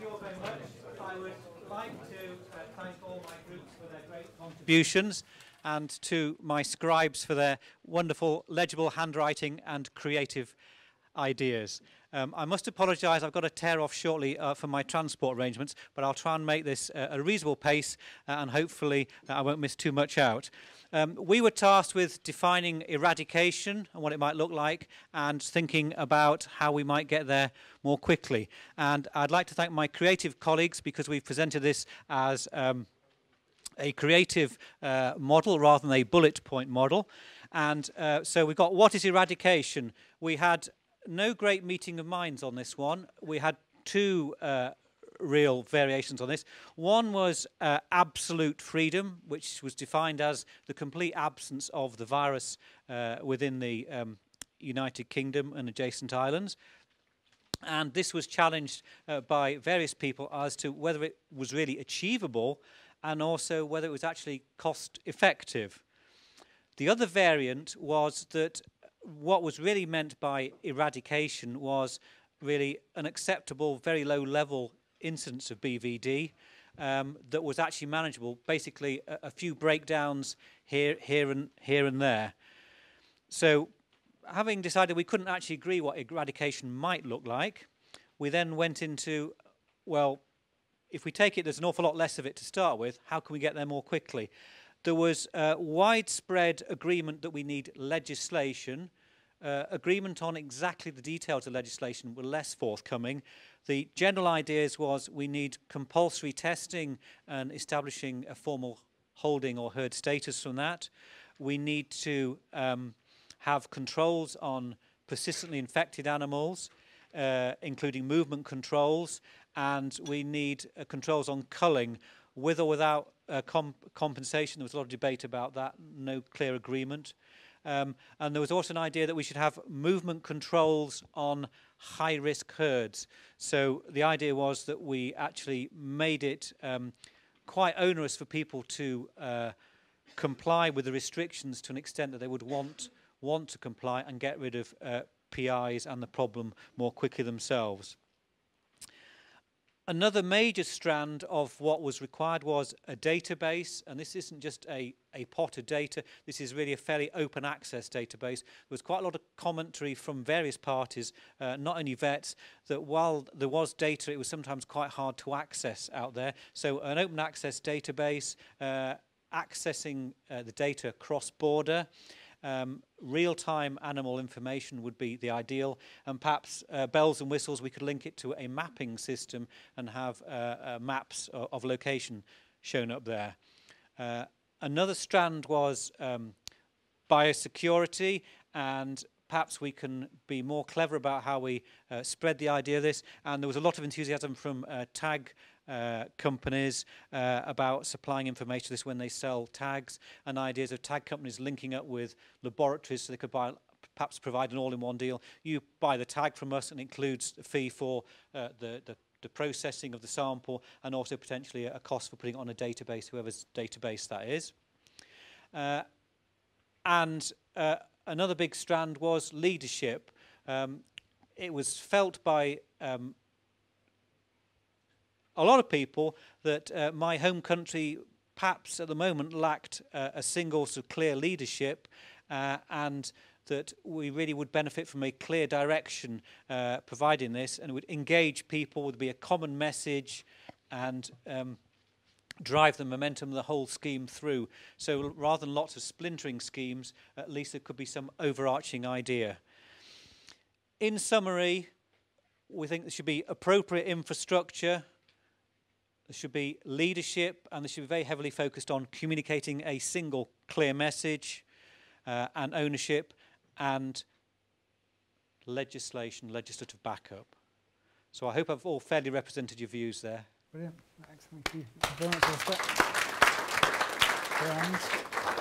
you all very much. I would like to thank all my groups for their great contributions and to my scribes for their wonderful legible handwriting and creative ideas. I must apologise, I've got to tear off shortly for my transport arrangements, but I'll try and make this a reasonable pace and hopefully I won't miss too much out. We were tasked with defining eradication and what it might look like and thinking about how we might get there more quickly. And I'd like to thank my creative colleagues because we've presented this as a creative model rather than a bullet point model. And so we've got what is eradication. We had no great meeting of minds on this one. We had two real variations on this. One was absolute freedom, which was defined as the complete absence of the virus within the United Kingdom and adjacent islands. And this was challenged by various people as to whether it was really achievable and also whether it was actually cost effective. The other variant was that what was really meant by eradication was really an acceptable, very low level incidence of BVD that was actually manageable, basically a few breakdowns here and there. So having decided we couldn't actually agree what eradication might look like, we then went into, well, if we take it, there's an awful lot less of it to start with, how can we get there more quickly? There was widespread agreement that we need legislation. Agreement on exactly the details of legislation were less forthcoming. The general ideas was we need compulsory testing and establishing a formal holding or herd status from that. We need to have controls on persistently infected animals, including movement controls, and we need controls on culling with or without compensation. There was a lot of debate about that, no clear agreement. And there was also an idea that we should have movement controls on high-risk herds. So the idea was that we actually made it quite onerous for people to comply with the restrictions to an extent that they would want to comply and get rid of PIs and the problem more quickly themselves. Another major strand of what was required was a database, and this isn't just a pot of data, this is really a fairly open access database. There was quite a lot of commentary from various parties, not only vets, that while there was data, it was sometimes quite hard to access out there. So an open access database, accessing the data cross-border, real-time animal information would be the ideal, and perhaps bells and whistles, we could link it to a mapping system and have maps of location shown up there. Another strand was biosecurity, and perhaps we can be more clever about how we spread the idea of this, and there was a lot of enthusiasm from tag companies about supplying information to this when they sell tags, and ideas of tag companies linking up with laboratories so they could perhaps provide an all-in-one deal. You buy the tag from us and it includes a fee for the processing of the sample and also potentially a cost for putting it on a database, whoever's database that is. And another big strand was leadership. It was felt by a lot of people that my home country perhaps at the moment lacked a single sort of clear leadership and that we really would benefit from a clear direction providing this, and it would engage people, would be a common message and drive the momentum of the whole scheme through. So rather than lots of splintering schemes, at least there could be some overarching idea. In summary, we think there should be appropriate infrastructure, there should be leadership, and there should be very heavily focused on communicating a single clear message and ownership and legislation, legislative backup. So I hope I've all fairly represented your views there. Brilliant. Excellent. Thank you very much for the